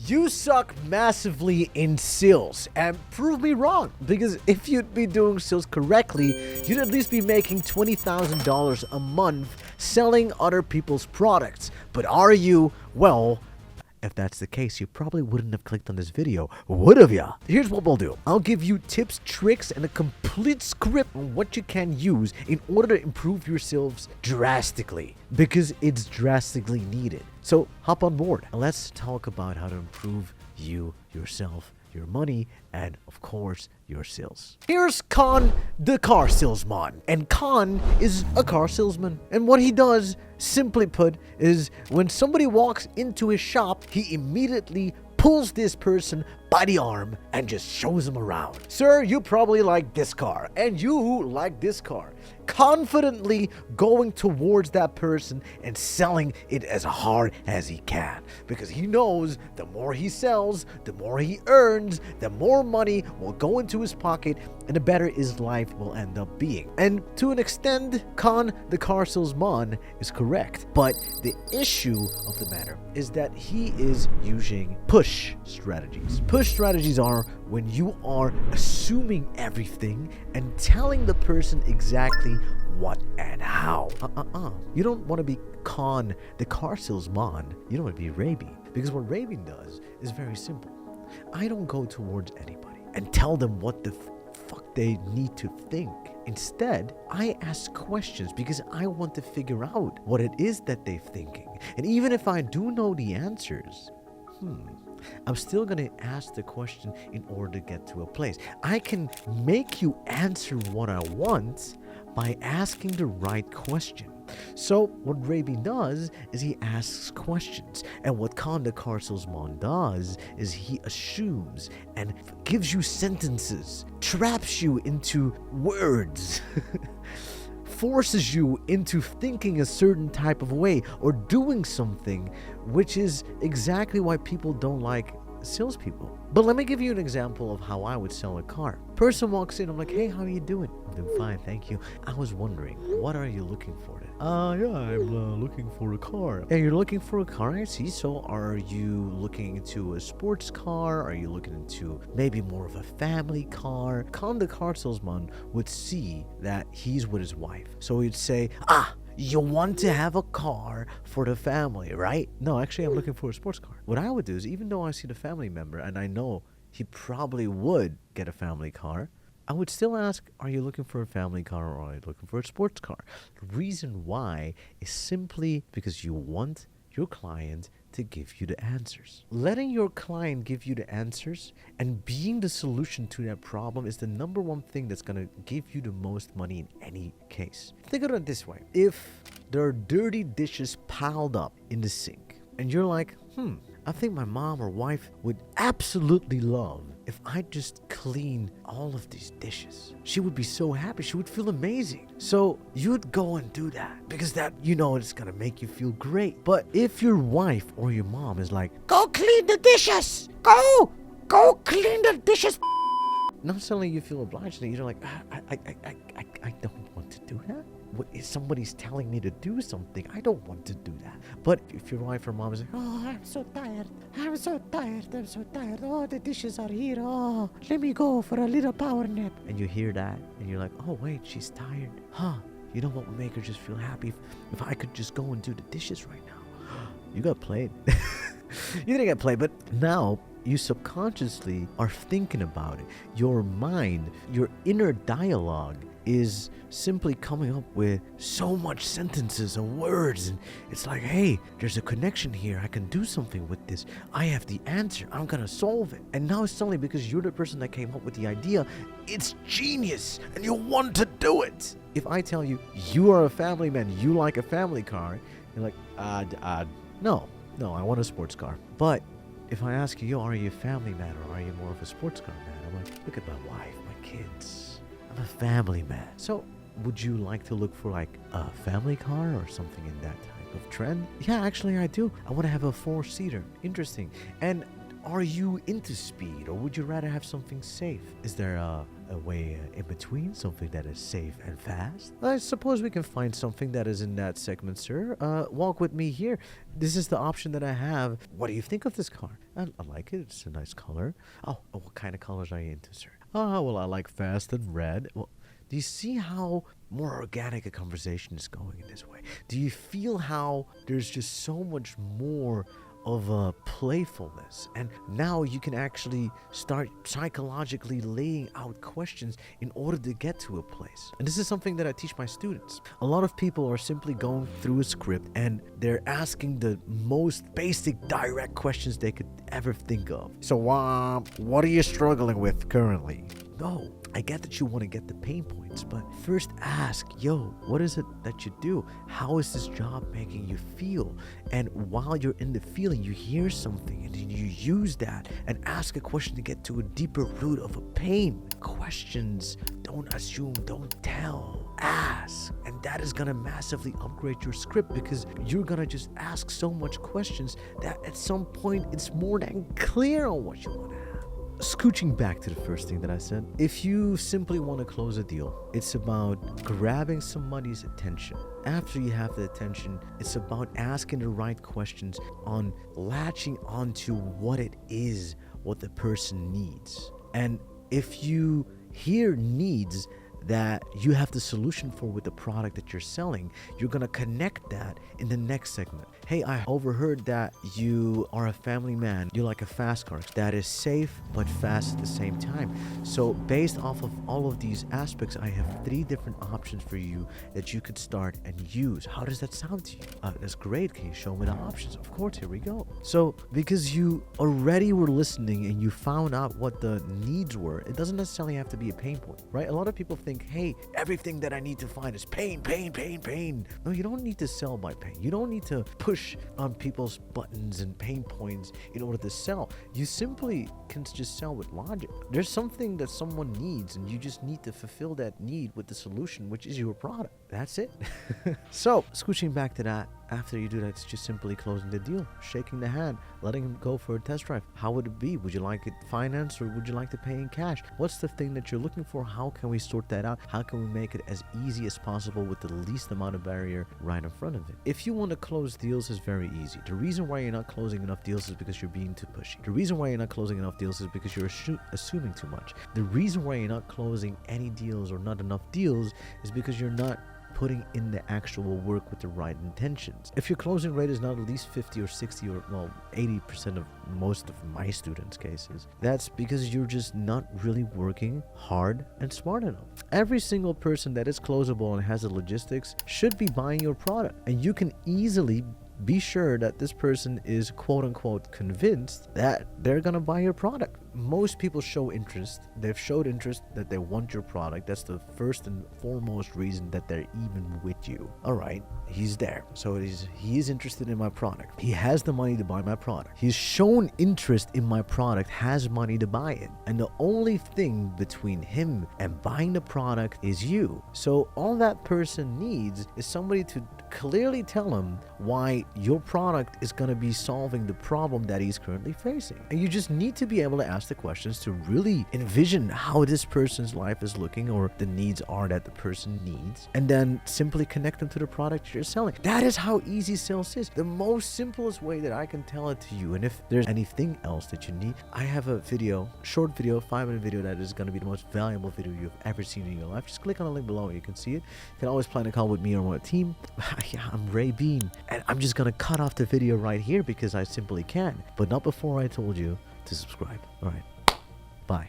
You suck massively in sales, and prove me wrong, because if you'd be doing sales correctly, you'd at least be making $20,000 a month selling other people's products. But are you? Well, if that's the case, you probably wouldn't have clicked on this video, would have ya? Here's what we'll do. I'll give you tips, tricks, and a complete script on what you can use in order to improve your sales drastically, because it's drastically needed. So hop on board and let's talk about how to improve you, yourself, your money, and of course, your sales. Here's Khan, the car salesman. And Khan is a car salesman. And what he does, simply put, is when somebody walks into his shop, he immediately pulls this person by the arm and just shows him around. Sir, you probably like this car, and you like this car. Confidently going towards that person and selling it as hard as he can, because he knows the more he sells, the more he earns, the more money will go into his pocket, and the better his life will end up being. And to an extent, Khan, the car salesman, is correct. But the issue of the matter is that he is using push strategies. Push strategies are when you are assuming everything and telling the person exactly what and how. You don't want to be Khan, the car salesman. You don't want to be Raby. Because what Raby does is very simple. I don't go towards anybody and tell them what the fuck they need to think. Instead, I ask questions because I want to figure out what it is that they're thinking. And even if I do know the answers, I'm still going to ask the question in order to get to a place. I can make you answer what I want by asking the right question. So what Raby does is he asks questions, and what Khan the car salesman does is he assumes and gives you sentences, traps you into words, forces you into thinking a certain type of way or doing something, which is exactly why people don't like salespeople. But let me give you an example of how I would sell a car. Person walks in, I'm like, hey, how are you doing? I'm doing fine, thank you. I was wondering, what are you looking for today? Yeah, I'm looking for a car. Yeah, you're looking for a car, I see. So are you looking into a sports car? Are you looking into maybe more of a family car? Khan the car salesman would see that he's with his wife. So he'd say, you want to have a car for the family, right? No, actually, I'm looking for a sports car. What I would do is, even though I see the family member and I know he probably would get a family car, I would still ask, are you looking for a family car or are you looking for a sports car? The reason why is simply because you want your client to give you the answers. Letting your client give you the answers and being the solution to that problem is the number one thing that's going to give you the most money in any case. Think of it this way. If there are dirty dishes piled up in the sink and you're like, I think my mom or wife would absolutely love if I just clean all of these dishes. She would be so happy. She would feel amazing. So you'd go and do that because that, it's going to make you feel great. But if your wife or your mom is like, go clean the dishes. Go clean the dishes. Not suddenly you feel obliged and you're like, I don't want to do that. If somebody's telling me to do something, I don't want to do that. But if your wife or mom is like, I'm so tired. Oh, the dishes are here. Oh, let me go for a little power nap. And you hear that and you're like, oh, wait, she's tired. You know what would make her just feel happy? If I could just go and do the dishes right now. You got played. You didn't get played, but now you subconsciously are thinking about it. Your mind, your inner dialogue is simply coming up with so much sentences and words, and it's like, hey, there's a connection here. I can do something with this. I have the answer. I'm gonna solve it. And now suddenly, because you're the person that came up with the idea, it's genius and you want to do it. If I tell you you are a family man, you like a family car, you're like, no, I want a sports car. But if I ask you, are you a family man or are you more of a sports car man? I'm like, look at my wife, my kids. I'm a family man. So would you like to look for like a family car or something in that type of trend? Yeah, actually I do. I want to have a 4-seater. Interesting. And Are you into speed, or would you rather have something safe? Is there a way in between, something that is safe and fast? I suppose we can find something that is in that segment, sir. Walk with me here. This is the option that I have. What do you think of this car? I like it. It's a nice color. Oh, what kind of colors are you into, sir? Oh, well, I like fast and red. Well, do you see how more organic a conversation is going in this way? Do you feel how there's just so much more of a playfulness, and now you can actually start psychologically laying out questions in order to get to a place? And this is something that I teach my students. A lot of people are simply going through a script and they're asking the most basic direct questions they could ever think of. So what are you struggling with currently? No, I get that you want to get the pain points, but first ask, yo, what is it that you do? How is this job making you feel? And while you're in the feeling, you hear something and then you use that and ask a question to get to a deeper root of a pain. Questions, don't assume, don't tell, ask. And that is gonna massively upgrade your script, because you're gonna just ask so much questions that at some point it's more than clear on what you want to have. Scooching back to the first thing that I said, if you simply want to close a deal, it's about grabbing somebody's attention. After you have the attention, it's about asking the right questions on latching onto what it is, what the person needs. And if you hear needs that you have the solution for with the product that you're selling, you're gonna connect that in the next segment. Hey, I overheard that you are a family man. You like a fast car that is safe but fast at the same time. So based off of all of these aspects, I have 3 different options for you that you could start and use. How does that sound to you? That's great. Can you show me the options? Of course, here we go. So because you already were listening and you found out what the needs were, it doesn't necessarily have to be a pain point, right? A lot of people think, hey, everything that I need to find is pain, pain, pain, pain. No, you don't need to sell by pain. You don't need to push on people's buttons and pain points in order to sell. You simply can just sell with logic. There's something that someone needs, and you just need to fulfill that need with the solution, which is your product. That's it. So, scooching back to that, after you do that, it's just simply closing the deal, shaking the hand, letting him go for a test drive. How would it be? Would you like it financed, or would you like to pay in cash? What's the thing that you're looking for? How can we sort that out? How can we make it as easy as possible with the least amount of barrier right in front of it? If you want to close deals, is very easy. The reason why you're not closing enough deals is because you're being too pushy. The reason why you're not closing enough deals is because you're assuming too much. The reason why you're not closing any deals or not enough deals is because you're not putting in the actual work with the right intentions. If your closing rate is not at least 50 or 60 or 80% of most of my students' cases, that's because you're just not really working hard and smart enough. Every single person that is closable and has the logistics should be buying your product, and you can easily be sure that this person is quote unquote convinced that they're gonna buy your product. Most people show interest. They've showed interest that they want your product. That's the first and foremost reason that they're even with you. All right, he's there. So he is interested in my product. He has the money to buy my product. He's shown interest in my product, has money to buy it. And the only thing between him and buying the product is you. So all that person needs is somebody to clearly tell him why your product is going to be solving the problem that he's currently facing. And you just need to be able to ask the questions to really envision how this person's life is looking, or the needs are that the person needs, and then simply connect them to the product you're selling. That is how easy sales is. The most simplest way that I can tell it to you. And if there's anything else that you need, I have a video, short video, 5-minute video that is going to be the most valuable video you've ever seen in your life. Just click on the link below and you can see it. You can always plan a call with me or my team. Yeah, I'm Ray Bean, and I'm just gonna cut off the video right here because I simply can, but not before I told you to subscribe. All right, bye.